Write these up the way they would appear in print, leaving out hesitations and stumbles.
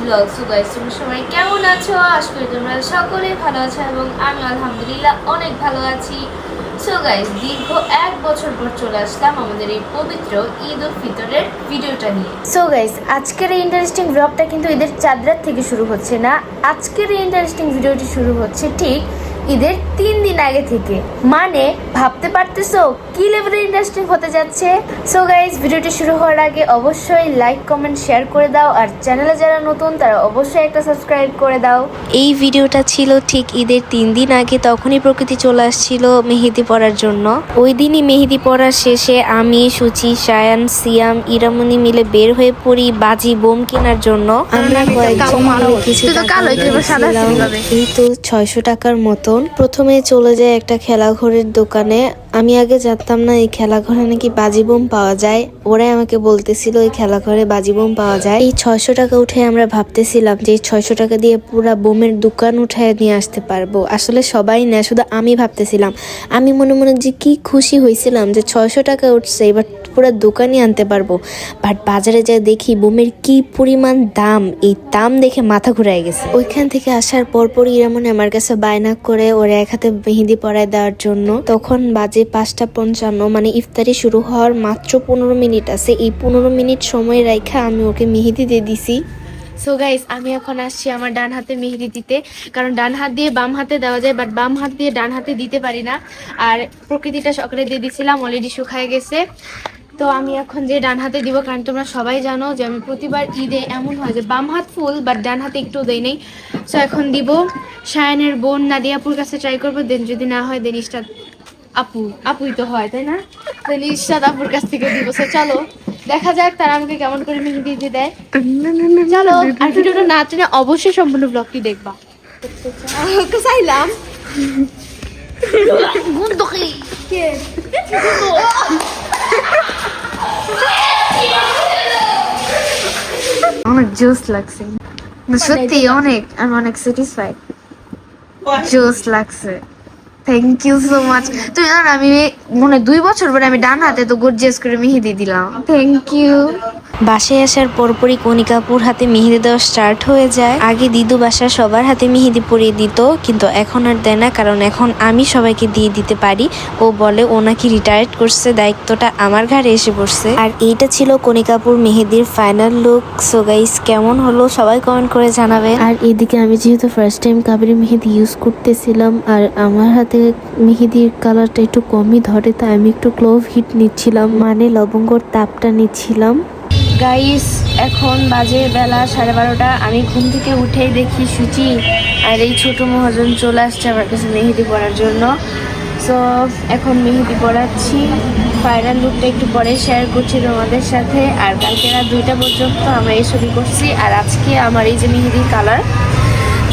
Blog. So guys, তোমরা সবাই কেমন আছো? আশা করি তোমরা সকলে ভালো আছো এবং আমি আলহামদুলিল্লাহ অনেক ভালো আছি। সো গাইস, দীর্ঘ 1 বছর পর চলে আসলাম আমাদের এই পবিত্র ঈদ উল ফিতরের ভিডিওটা নিয়ে। সো গাইস, আজকের এই ইন্টারেস্টিং ব্লগটা কিন্তু ঈদের চাঁদ রাত থেকে শুরু হচ্ছে না। আজকের এই ইন্টারেস্টিং ভিডিওটি শুরু হচ্ছে ঠিক ঈদের 3 দিন আগে থেকে। মানে ভাবতে পারতেছো কি লেভেলের ইন্টারেস্টিং হতে যাচ্ছে। সো গাইস, ভিডিওটি শুরু হওয়ার আগে অবশ্যই লাইক কমেন্ট শেয়ার করে দাও, আর চ্যানেলে যারা নতুন তারা অবশ্যই একটা সাবস্ক্রাইব করে দাও। এই ভিডিওটা ছিল ঠিক ঈদের 3 দিন আগে। তখনই প্রকৃতি চলে আসছিল মেহেদি পরার জন্য। ওই দিনই মেহেদি পরার শেষে আমি, সুচি, সায়ান, সিয়াম, ইরামনি মিলে বের হয়ে পড়ি বাজি বোম কেনার জন্য। আমরা কয়েকজন মিলে কিছু টাকা দিয়েছিলাম, এই তো 600 টাকার মতন। প্রথমে চলে যায় একটা খেলাঘরের দোকানে। আমি আগে জানতাম না এই খেলাঘরে নাকি বাজি বোম পাওয়া যায়। ওরাই আমাকে বলতেছিল এই খেলাঘরে বাজি বোম পাওয়া যায়। এই 600 টাকা উঠে আমরা ভাবতেছিলাম যে এই 600 টাকা দিয়ে পুরা বোমের দোকান উঠায় নিয়ে আসতে পারবো। আসলে সবাই না, শুধু আমি ভাবতেছিলাম। আমি মনে মনে যে কি খুশি হয়েছিলাম যে 600 টাকা উঠছে, এবার পুরো দোকানই আনতে পারবো। বাট বাজারে যাই দেখি বোমের কি পরিমাণ দাম, এই দাম দেখে মাথা ঘুরাই গেছে। ওইখান থেকে আসার পরপরই ইরামনি আমার কাছে বায়না করে ওরা এক হাতে মেহেদি পরায় দেওয়ার জন্য। তখন বাজে 5:55, মানে ইফতারি শুরু হওয়ার মাত্র 15 মিনিট আছে। এই 15 মিনিট সময় রাইখা আমি ওকে মেহেদি দিয়ে দিছি। সো গাইস, আমি এখন আসছি আমার ডান হাতে মেহেদি দিতে, কারণ ডান হাত দিয়ে বাম হাতে দেওয়া যায়, বাট বাম হাত দিয়ে ডান হাতে দিতে পারি না। আর প্রকৃতিটা সকালে দিয়ে দিছিলাম, অলরেডি শুকায় গেছে। তো আমি এখন যে ডান হাতে দিব, কারণ তোমরা সবাই জানো যে আমি প্রতিবার ঈদে এমন হয় যে বাম হাত ফুল বাট ডান হাতে একটু দেই নেই। সো এখন দিব সায়ানের বোন নাদিয়া আপুর কাছে ট্রাই করবো, দেন যদি না হয় দেন ইস্টাদ আপুই তো হয়, তাই না? দেন ইস্টাদ আপুর কাছ থেকে দিব। সো চলো দেখা যাক তারা আমাকে কেমন করে মেহেদি দিয়ে দেয়। চলো, আর ভিডিওটা না টেনে অবশ্যই সম্পূর্ণ ব্লগটি দেখবা। চাইলাম অনেক জোস লাগছে, সত্যি অনেক, আমি অনেক স্যাটিসফাইড। জোস লাগছে, থ্যাংক ইউ সো মাচ। তুমি জানো আমি মনে 2 বছর পরে আমি ডান হাতে তো গর্জিয়াস করে মেহেদি দিলাম, থ্যাংক ইউ। বাসায় আসার পরপরই কণিকাপুর হাতে মেহেদি দেওয়া স্টার্ট হয়ে যায়। আগে দিদু বাসার সবার হাতে মেহেদি পরিয়ে দিত, কিন্তু এখন আর দেয় না, কারণ এখন আমি সবাইকে দিয়ে দিতে পারি। ও বলে ও নাকি রিটায়ার্ড করছে, দায়িত্বটা আমার ঘাড়ে এসে পড়ছে। আর এইটা ছিল কণিকাপুর মেহেদির ফাইনাল লুক। সো গাইস, কেমন হলো সবাই কমেন্ট করে জানাবে। আর এদিকে আমি যেহেতু ফার্স্ট টাইম কাবেরি মেহেদি ইউজ করতেছিলাম, আর আমার হাতে মেহেদির কালারটা একটু কমই ধরে, তাই আমি একটু ক্লোভ হিট নিচ্ছিলাম, মানে লবঙ্গর তাপটা নিচ্ছিলাম। গাইস, এখন বাজে বেলা 12:30। আমি ঘুম থেকে উঠেই দেখি সুচি আর এই ছোট মহাজন চলে আসছে আমার কাছে মেহেদি পরার জন্য। সো এখন মেহেদি পরাচ্ছি। ফাইনাল লুকটা একটু পরে শেয়ার করছি তোমাদের সাথে। আর কালকে রাত 2টা পর্যন্ত আমরা এই ছবি করছি। আর আজকে আমার এই যে মেহেদির কালার,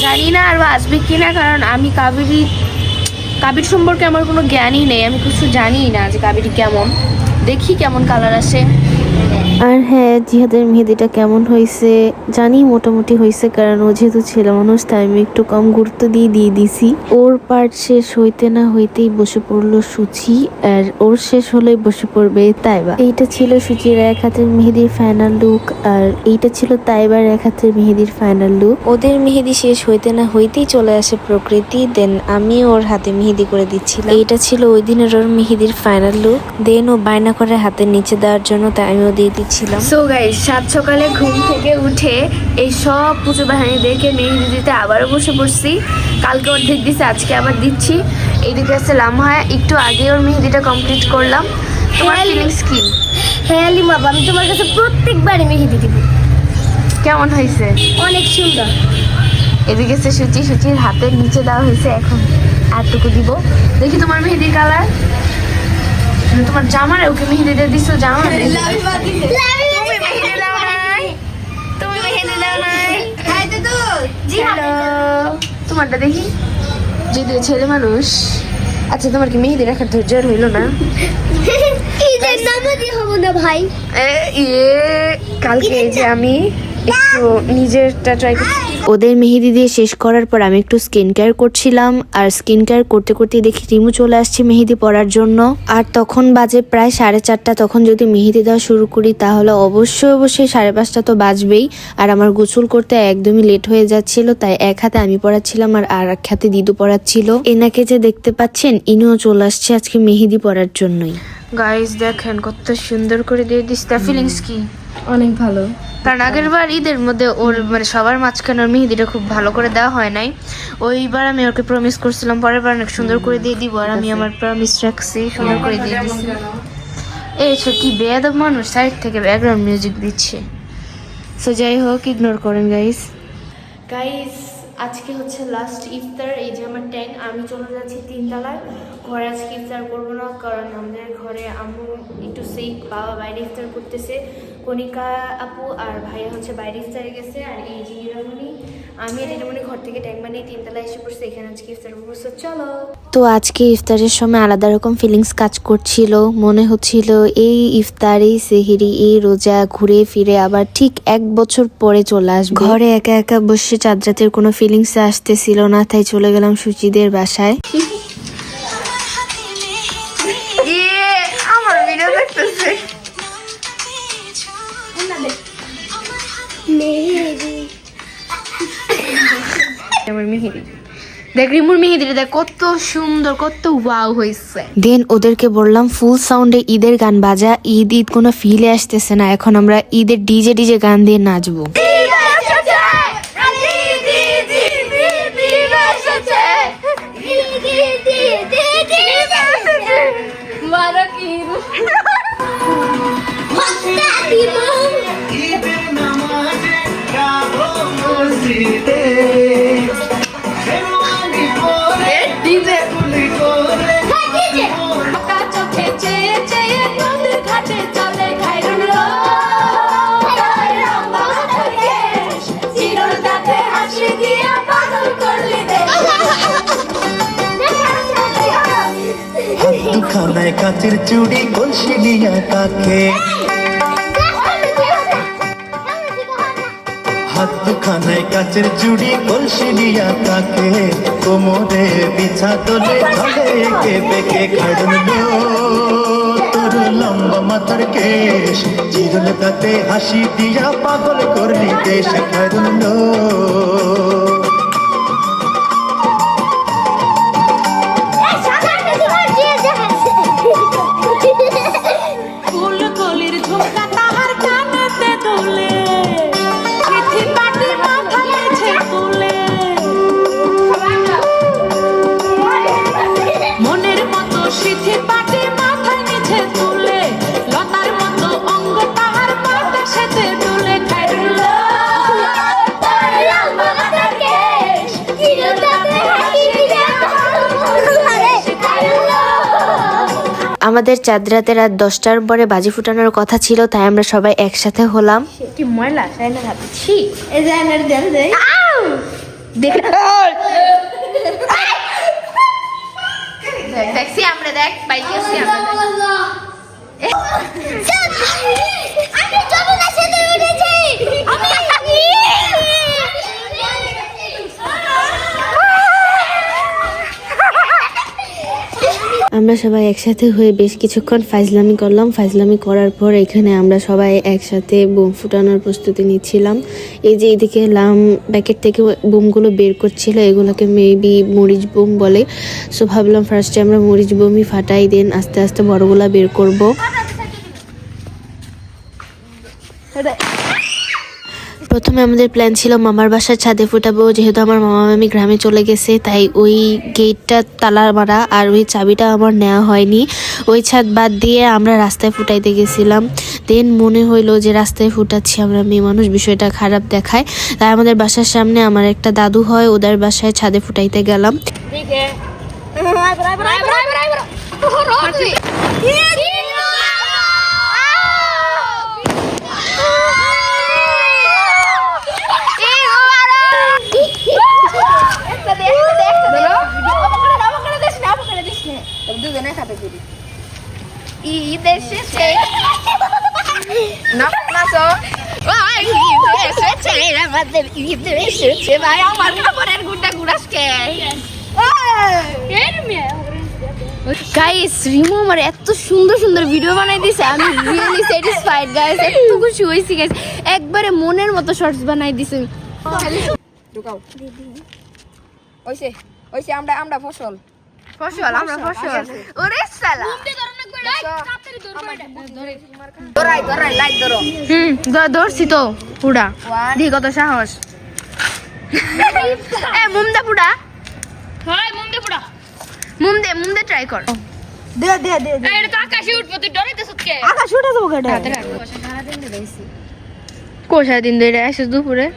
জানি না আরও আসবে কিনা, কারণ আমি কাবির সম্পর্কে আমার কোনো জ্ঞানই নেই, আমি কিছু জানিই না যে কাবিরি কেমন, দেখি কেমন কালার আসে। আর হ্যাঁ, জিহাদের মেহেদিটা কেমন হয়েছে জানি, মোটামুটি হয়েছে, কারণ ও যেহেতু ছেলে মানুষ তাই আমি একটু কম গুরুত্ব দিয়ে দিছি। ওর পার্ট শেষ হইতে না হইতেই বসে পড়লো সুচি, আর ওর শেষ হলেই বসে পড়বে তাইবা। এইটা ছিল সুচির এক হাতের মেহেদির ফাইনাল লুক, আর এইটা ছিল তাইবার এক হাতের মেহেদির ফাইনাল লুক। ওদের মেহেদি শেষ হইতে না হইতেই চলে আসে প্রকৃতি, দেন আমি ওর হাতে মেহেদি করে দিচ্ছিলাম। এইটা ছিল ওই দিনের ওর মেহেদির ফাইনাল লুক। দেন ও বায়না করে হাতের নিচে দেওয়ার জন্য, তাই আমিও দিয়ে দিচ্ছিলাম। সো গাইস, সাত সকালে ঘুম থেকে উঠে এই সব পুজো বাহিনী দেখে মেহেদি দিতে আবারও বসে পড়ছি। কালকে অর্ধেক দিচ্ছে, আজকে আবার দিচ্ছি। এইদিকে আছে লামহা, একটু আগে ওর মেহেদিটা কমপ্লিট করলাম। তোমার ফিলিংস কি? হ্যাঁ লিমা, আমি তোমার কাছে প্রত্যেকবারই মেহেদি দিব। কেমন হয়েছে? অনেক সুন্দর। এদিকে আছে সুচির হাতের নিচে দেওয়া হয়েছে, এখন এতটুকু দিব। দেখি তোমার মেহেদির কালার। তোমার জামার ওকে মেহেদি দিয়ে দিছো, জামা তোমারটা দেখি, যদি ছেলে মানুষ। আচ্ছা, তোমার কি মেহেদি রাখার ধৈর্য হইলো না? ভাই কালকে এই যে আমি একটু নিজেরটা ট্রাই করছি। ওদের মেহেদি দিয়ে শেষ করার পর আমি একটু স্কিন কেয়ার করছিলাম, আর স্কিন কেয়ার করতে করতে দেখি রিমু চলে আসছে মেহেদি পরার জন্য। আর তখন বাজে প্রায় 4:30। তখন যদি মেহেদি দেওয়া শুরু করি তাহলে অবশ্যই 5:30 তো বাজবেই। আর আমার গোসল করতে একদমই লেট হয়ে যাচ্ছিল, তাই এক হাতে আমি পড়াচ্ছিলাম আর এক হাতে দিদু পড়াচ্ছিল। এনাকে যে দেখতে পাচ্ছেন ইনিও চলে আসছে আজকে মেহেদি পরার জন্যই। গাইস দেখেন কত সুন্দর করে দিয়ে দিস। তার ফিলিংস কি? অনেক ভালো। কারণ আগের বার ঈদের মধ্যে ওর মানে সবার মাঝখানে ওর মেহেদিটা খুব ভালো করে দেওয়া হয় নাই। ওইবার আমি ওকে প্রমিস করছিলাম পরের বার অনেক সুন্দর করে দিয়ে দিব, আর আমি আমার প্রমিস রাখছি, সুন্দর করে দিয়ে দিচ্ছি। এই কি বেয়াদব মানুষ সাইড থেকে ব্যাকগ্রাউন্ড মিউজিক দিচ্ছে। সো যাই হোক, ইগনোর করেন গাইস। গাইস আজকে হচ্ছে লাস্ট ইফতার। এই যে আমার ট্যাঙ্ক, আমি চলে যাচ্ছি 3 তলায়। ঘরে আজকে ইফতার করবো না, কারণ আমাদের ঘরে আম্মু একটু সিক, বাবা বাইরে ইফতার করতেছে। কণিকা আপু আর ভাইয়া হচ্ছে বাইরে ইফতারে গেছে। আর এই যে হিরামণি, আমি আর হিরামণি ঘর থেকে ট্যাঙ্ক বানিয়ে 3 তলায় এসে পড়ছে, এখানে আজকে ইফতার করবো। So, চলো। তো আজকে ইফতারের সময় আলাদা রকম ফিলিংস কাজ করছিল। মনে হচ্ছিল এই ইফতার, এই সেহরি, এই রোজা ঘুরে ফিরে আবার ঠিক 1 বছর পরে চলে আসবে। ঘরে একা একা বসে চাঁদ রাতের কোনো ফিলিংস আসতেছিল না, তাই চলে গেলাম সুচিদের বাসায়। আমার ভিডিও দেখতেছে। আমার মেহেদি দেখ, রিমুর মেহেদিটা দেখ কত সুন্দর, কত ওয়াও হয়েছে। দেন ওদেরকে বললাম ফুল সাউন্ডে ঈদের গান বাজা। ঈদ কোনো ফিলে আসতেছে না, এখন আমরা ঈদের ডিজে গান দিয়ে নাচবো। খানায় কাচের চুড়ি কলসি নিয়া কাকে, হাত দুখানায় কাচের চুড়ি কলসি নিয়া কাকে, কোমরে বিছা তোলে চলে একে বেঁকে খাড়ন তোর লম্বা মাথার কেশ, চিরল তাতে হাসি দিয়া পাগল করলি দেশ খাড়ন। আমাদের চাঁদ রাতে রাত 10টার পরে বাজি ফুটানোর কথা ছিল, তাই আমরা সবাই একসাথে হলাম। কি ময়লা সাইনা হাতে ছি। এই যে আমার দেন দেই দেখ দেখছি আমরা, দেখ পাইছি আমরা। আমি যাবো না, সেটা উঠেছে আমি আমরা সবাই একসাথে হয়ে বেশ কিছুক্ষণ ফাইজলামি করলাম। ফাইজলামি করার পর এখানে আমরা সবাই একসাথে বোম ফুটানোর প্রস্তুতি নিচ্ছিলাম। এই যে এদিকে লাম প্যাকেট থেকে বোমগুলো বের করছিল, এগুলোকে মেবি মরিচ বোম বলে। সো ভাবলাম ফার্স্টে আমরা মরিচ বোমই ফাটাই, দেন আস্তে আস্তে বড়গুলা বের করব। প্রথমে আমাদের প্ল্যান ছিল মামার বাসার ছাদে ফুটাবো, যেহেতু আমার মামা মামি গ্রামে চলে গেছে, তাই ওই গেটটা তালা মারা আর ওই চাবিটা আমার নেওয়া হয়নি। ওই ছাদ বাদ দিয়ে আমরা রাস্তায় ফুটাইতে গেছিলাম। দেন মনে হইলো যে রাস্তায় ফুটাচ্ছি আমরা মেয়ে মানুষ, বিষয়টা খারাপ দেখায়, তাই আমাদের বাসার সামনে আমার একটা দাদু হয়, ওদের বাসায় ছাদে ফুটাইতে গেলাম। আমাদের ঈদ এসেছে ভাই, আমার কাপড়ের গুড়া গুড়াসকে। গাইস রিমু আমার এত সুন্দর সুন্দর ভিডিও বানাই দিছে, আমি রিয়েলি স্যাটিসফাইড গাইস, এত খুশি হইছি গাইস, একবারে মনের মতো শর্টস বানাই দিছে। ঢুকাও ওইসে ওইসে আমরা ফসল আমরা ফসল ওরে সালা ধরাই লাইট ধরো ধরছি তো পুরা দি কত সাহস। এ মুমদা পুরা মুমদে ট্রাই কর। দে আকাশ উঠে দেবো কেটে কোষা দিন ধরে আসিস দুপুরে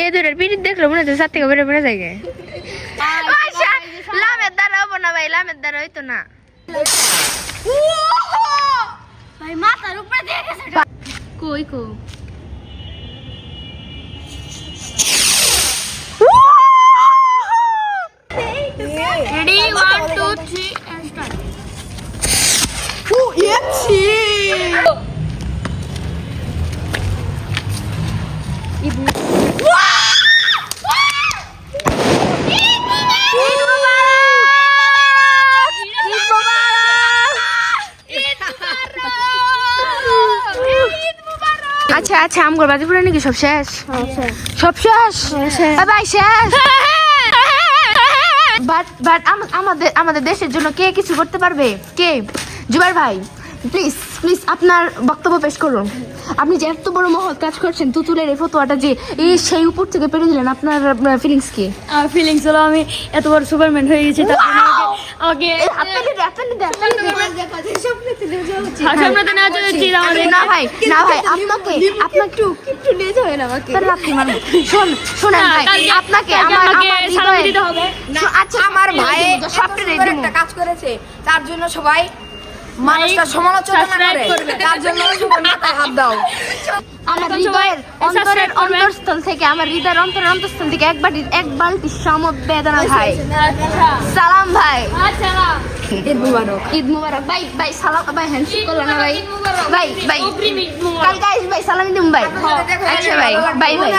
এই ধরে পিড়ি দেখলো মনে হচ্ছে 7 থেকে বেড়ে বেড়ে যায়। লামের দ্বারা হবো না ভাই, লামের দ্বারা হইতো না ভাই মাথার উপরে দিয়ে গেছে। কই কো রেডি 1 2 3 and start. আচ্ছা আচ্ছা আমগর বাজি পুরা নাকি সব শেষ? সব শেষ ভাই শেষ। বাট আমাদের দেশের জন্য কে কিছু করতে পারবে? কে? জুবাইর ভাই প্লিজ প্লিজ আপনার বক্তব্য পেশ করুন। আপনি যে এত বড় মহৎ কাজ করছেন, তুতুলের এই ফতোয়াটা যে এই সেই উপর থেকে পেরে দিলেন, আপনার ফিলিংস কি? আমার ফিলিংস হলো আমি এত বড় সুপারম্যান হয়ে গেছি, তার জন্য আমাকে না ভাই আপনাকে শোনেন ভাই, আপনাকে আমার দিতে হবে। আচ্ছা আমার ভাই একটা কাজ করেছে, তার জন্য সবাই মানুষটা সমালোচনা না করে, তার জন্য সবাই মাথায় হাত দাও। আমার হৃদয়ের অন্তরস্থল থেকে, আমার হৃদয়ের অন্তরস্থল থেকে এক বালতি সমবেদনা ভাই। সালাম ভাই, ঈদ মুবারক। ঈদ মুবারক ভাই। ভাই সালাম ভাই, হ্যান্ডশেক করলাম না ভাই। ভাই কালকে আসি ভাই, সালামি দিম ভাই। আচ্ছা ভাই, বাই ভাই।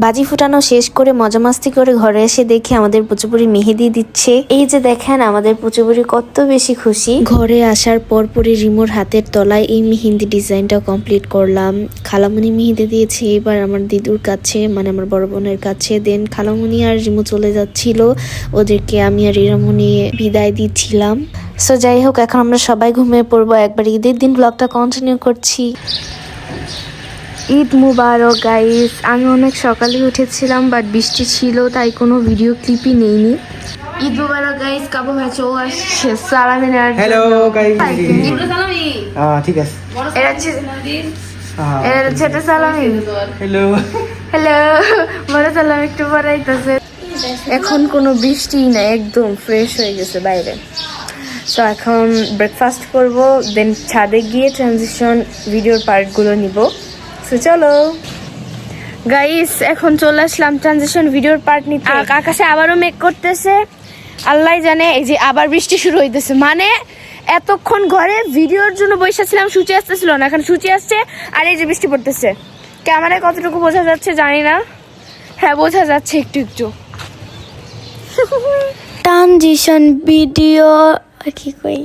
বাজি ফুটানো শেষ করে মজা মাস্তি করে ঘরে এসে দেখি আমাদের পুচুপুরি মেহেদি দিচ্ছে। এই যে দেখেন আমাদের পুচুপুরি কত বেশি খুশি। ঘরে আসার পরপরই রিমোর হাতের তলায় এই মেহেদি ডিজাইনটা কমপ্লিট করলাম। খালামুনি মেহেদি দিয়েছে এবার আমার দিদুর কাছে, মানে আমার বড় বোনের কাছে। দেন খালামুনি আর রিমু চলে যাচ্ছিল, ওদেরকে আমি আর রিরামুনি বিদায় দিচ্ছিলাম। সো যাই হোক, এখন আমরা সবাই ঘুমিয়ে পড়বো। একবার ঈদের দিন ব্লগটা কন্টিনিউ করছি। ঈদ মুবারক গাইস। আমি অনেক সকালে উঠেছিলাম, বাট বৃষ্টি ছিল তাই কোনো ভিডিও ক্লিপই নেইনি। ঈদ মুবারক গাইস। কাবু ভাই চৌ আসছে সালামি নেওয়ার জন্য। হ্যালো গাইস, ঠিক আছে। এরা ছোট সালামি। হ্যালো হ্যালো, বড় সালাম একটু পরাইতেছে। এখন কোনো বৃষ্টি না, একদম ফ্রেশ হয়ে গেছে বাইরে। তো এখন ব্রেকফাস্ট করব, দেন ছাদে গিয়ে ট্রানজিশন ভিডিওর পার্টগুলো নিব। সো চলো গাইস, এখন চলে আসলাম ট্রানজিশন ভিডিওর পার্ট নিতে। আকাশে আবারও মেঘ করতেছে, আল্লাহ জানে। এই যে আবার বৃষ্টি শুরু হইতেছে, মানে এতক্ষণ ঘরে ভিডিওর জন্য বসেছিলাম, সূচি আসতেছিল না, এখন সূচি আসছে আর এই যে বৃষ্টি পড়তেছে। ক্যামেরায় কতটুকু বোঝা যাচ্ছে জানি না, হ্যাঁ বোঝা যাচ্ছে একটু একটু। ট্রানজিশন ভিডিও কি কই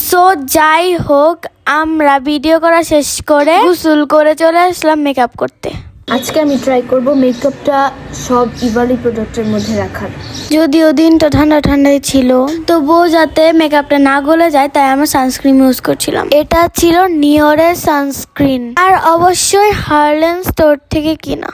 সো যাই হোক, আমরা ভিডিও করা শেষ করে গোসল করে চলে আসলাম মেকআপ করতে। আজকে আমি ট্রাই করব মেকআপটা সব ইভালি প্রোডাক্টের মধ্যে রাখার। যদিও দিনটা ঠান্ডা ঠান্ডাই ছিল, তবুও যাতে মেকআপটা না গলে যায় তাই আমরা সানস্ক্রিন ইউজ করছিলাম। এটা ছিল নিওরের সানস্ক্রিন, আর অবশ্যই হার্লেন স্টোর থেকে কিনা।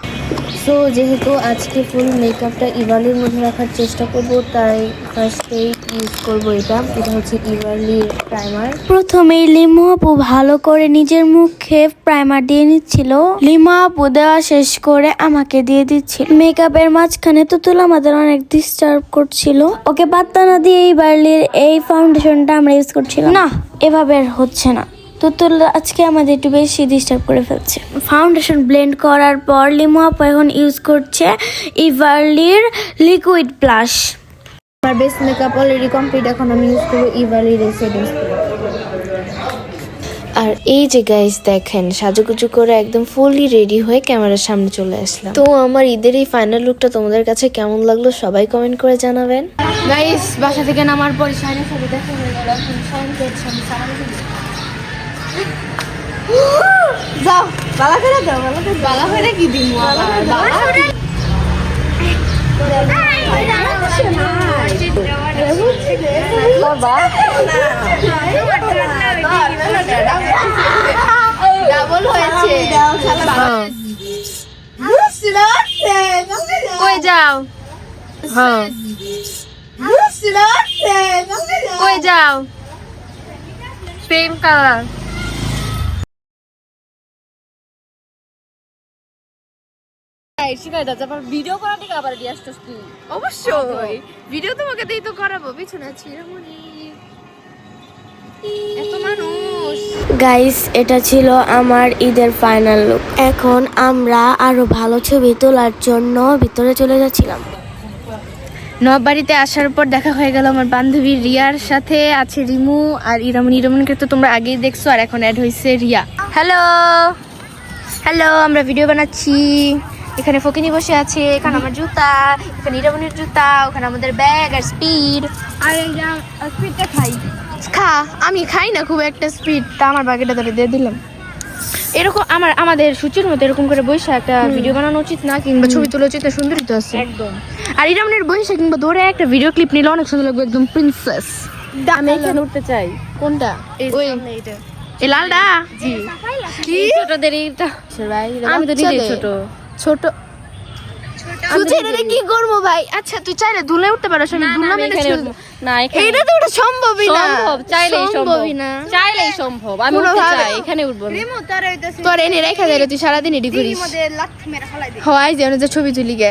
সো যেহেতু আজকে ফুল মেকআপটা ইভালির মধ্যে রাখার চেষ্টা করব, তাই ফার্স্টেই ইউজ করব এটা হচ্ছে ইভালির প্রাইমার। প্রথমেই লিমু আপু ভালো করে নিজের মুখে প্রাইমার দিয়ে নিচ্ছিল। লিমু আপু দেওয়া শেষ করে আমাকে দিয়ে দিচ্ছিল। মেকআপের মাঝখানে তুতুল আমাদের অনেক ডিস্টার্ব করছিল, ওকে পাত্তা না দিয়ে ইভালির এই ফাউন্ডেশনটা আমরা ইউজ করছিলাম। না, এভাবে আর হচ্ছে না, তুতুল আজকে আমাদের একটু বেশি ডিস্টার্ব করে ফেলছে। ফাউন্ডেশন ব্লেন্ড করার পর লিমু আপু এখন ইউজ করছে ইভালির লিকুইড ব্লাশ। আমার বেস মেকআপ অলরেডি কমপ্লিট, এখন আমি ইউজ করব ইভালির সেটিংস। আর এই যে গাইস দেখেন সাজুগুজু করে একদম ফুললি রেডি হয়ে ক্যামেরার সামনে চলে আসলাম। তো আমার ঈদের এই ফাইনাল লুকটা তোমাদের কাছে কেমন লাগলো সবাই কমেন্ট করে জানাবেন। গাইস বাসা থেকে নামার পর শাইনের সাথে দেখা হয়ে গেল। এখন শাইন করছে যাও বালা করে দাও, বালা করে কি দিব ডাবল হয়েছে। কই যাও? হ্যাঁ কই যাও? Same colour. ভিডিও করা থেকে আবার দিয়ে আসছিস তুই? অবশ্যই ভিডিও তোমাকে দিই তো করাবো। পিছনে আছি এত মানুষ। গাইস এটা ছিল আমার ঈদের ফাইনাল লুক। এখন আমরা আরো ভালো ছবি তোলার জন্য ভিতরে চলে যাচ্ছিলাম। নববাড়িতে আসার পর দেখা হয়ে গেল আমার বান্ধবী রিয়ার সাথে। আছে রিমু আর ইরামনি। ইরামনিকে তো তোমরা আগেই দেখছো, আর এখন অ্যাড হয়েছে রিয়া। হ্যালো হ্যালো, আমরা ভিডিও বানাচ্ছি। এখানে ফকিনি বসে আছে, এখানে আমার জুতা, এখানে ইরামনির জুতা, ওখানে আমাদের ব্যাগ আর স্পিড। আর স্পিডটা খাই খা। আমি খাই না খুব একটা স্পিডটা, আমার বাগেটা ধরে দিয়ে দিলাম। এরকম আমাদের সূচির মতো এরকম করে বসে একটা ভিডিও বানানো উচিত না, কিংবা ছবি তোলা উচিত না। সুন্দরই তো আছে একদম। আর ইরামনের বসে কিংবা ধরে একটা ভিডিও ক্লিপ নিলে অনেক সুন্দর লাগবে, একদম প্রিন্সেস। আমি এখানে উঠতে চাই। কোনটা? ওই এই লালটা? জি। কি ছোটদের এইটা? ভাই আমি তো নিজেই ছোট ছোট। কি করবো ভাই? আচ্ছা তুই চাইলে দুলে উঠতে পারো। আমি দুললাম না, এটা তো ওটা সম্ভবই না। সম্ভব, চাইলেই সম্ভবই না। চাইলেই সম্ভব। আমি উঠতে চাই, এখানে উঠবো না। তোর এনে রেখা দিলে তুই সারাদিন এডি করিস। হয় যে ছবি তুলি গে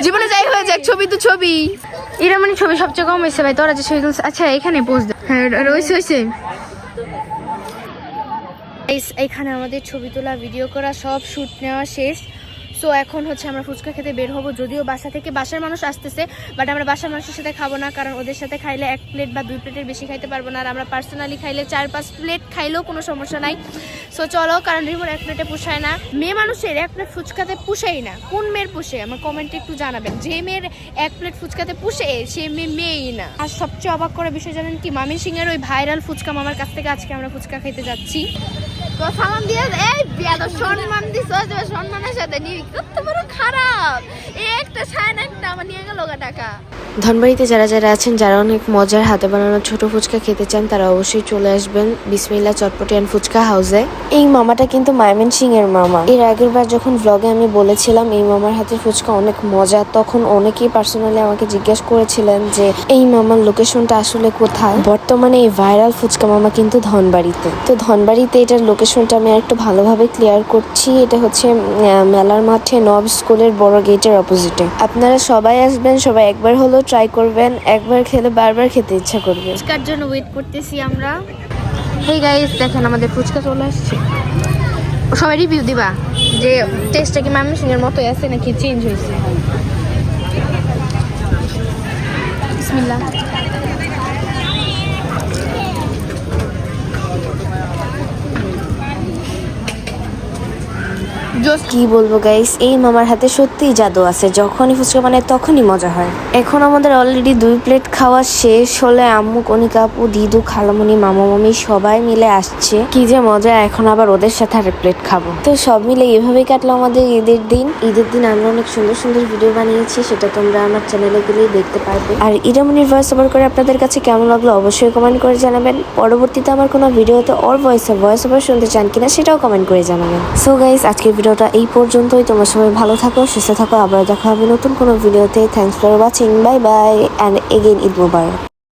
জীবনে যাই হয়ে যাক, ছবি তো ছবি। এরা মানে ছবি সবচেয়ে কম হয়েছে ভাই। তোরা যে ছবি তুলছে, আচ্ছা এখানে পোজ দে। হ্যাঁ হয়েছে। এইখানে আমাদের ছবি তোলা, ভিডিও করা, সব শুট নেওয়া শেষ। সো এখন হচ্ছে আমরা ফুচকা খেতে বের হবো। যদিও বাসা থেকে বাসার মানুষ আসতেছে, বাট আমরা বাসার মানুষের সাথে খাবো না, কারণ ওদের সাথে খাইলে 1 প্লেট বা 2 প্লেটের বেশি খাইতে পারবো না। আর আমরা পার্সোনালি খাইলে 4-5 প্লেট খাইলেও কোনো সমস্যা নাই। সো চলো, কারণ রিমোর 1 প্লেটে পোষায় না। মেয়ে মানুষের 1 প্লেট ফুচকাতে পুষেই না। কোন মেয়ের পুষে আমার কমেন্টে একটু জানাবেন। যে মেয়ের 1 প্লেট ফুচকাতে পুষে সে মেয়েই না। আর সবচেয়ে অবাক করার বিষয় জানেন কি? মামি সিংয়ের ওই ভাইরাল ফুচকা মামার কাছ থেকে আজকে আমরা ফুচকা খেতে যাচ্ছি। তো সালাম দিয়ে এই বিয়াদ সম্মান দিছো, সম্মানের সাথে নিয়ে কত বড় খারাপ। এই একটা সাইন একটা আমার নিয়ে গেল টাকা। ধনবাড়িতে যারা যারা আছেন, যারা অনেক মজার হাতে বানানো ছোট ফুচকা খেতে চান, তারা অবশ্যই চলে আসবেন বিসমিল্লাহ চটপটি অ্যান্ড ফুচকা হাউসে। এই মামাটা কিন্তু ময়মনসিং এর মামা। এর আগের বার যখন ব্লগে আমি বলেছিলাম এই মামার হাতের ফুচকা অনেক মজা, তখন অনেকেই পার্সোনালি আমাকে জিজ্ঞাসা করেছিলেন যে এই মামার লোকেশনটা আসলে কোথায়। বর্তমানে এই ভাইরাল ফুচকা মামা কিন্তু ধনবাড়িতে। তো ধনবাড়িতে এটার লোকেশনটা আমি একটু ভালোভাবে ক্লিয়ার করছি। এটা হচ্ছে মেলার মাঠে নব স্কুলের বড় গেটের অপোজিটে। আপনারা সবাই আসবেন, সবাই একবার হলো ট্রাই করবেন। একবার খেলে বারবার খেতে ইচ্ছা করবে। ফুচকার জন্য ওয়েট করতেছি আমরা। হেই গাইস, দেখেন আমাদের ফুচকা চলে আসছে। সবাই রিভিউ দিবা যে টেস্টটা কি ময়মনসিং এর মতোই আছে নাকি চেঞ্জ হয়েছে। বিসমিল্লাহ। কি বলবো গাইস, এই মামার হাতে সত্যিই জাদু আছে। যখনই ফুচকা বানায় তখনই মজা হয়। এখন আমাদের অলরেডি 2 প্লেট খাওয়া শেষ হলে আম্মু, কনিকা আপু, দিদু, খালামণি, মামা মামি সবাই মিলে আসছে। কি যে মজা, এখন আবার ওদের সাথে আর প্লেট খাবো। তো সব মিলে এভাবেই কাটলো আমাদের ঈদের দিন। ঈদের দিন আমরা অনেক সুন্দর সুন্দর ভিডিও বানিয়েছি, সেটা তোমরা আমার চ্যানেলে গেলেই দেখতে পারবে। আর ইরামনির ভয়েস ওভার করে আপনাদের কাছে কেমন লাগলো অবশ্যই কমেন্ট করে জানাবেন। পরবর্তীতে আমার কোনো ভিডিওতে ওর ভয়েস ওভার শুনতে চান কিনা সেটাও কমেন্ট করে জানাবেন। সো গাইস, আজকের ভিডিওটা এই পর্যন্তই। তোমরা সবাই ভালো থাকো, সুস্থ থাকো। আবার দেখা হবে নতুন কোনো ভিডিওতে। Thanks for watching. Bye bye and again Eid Mobarak.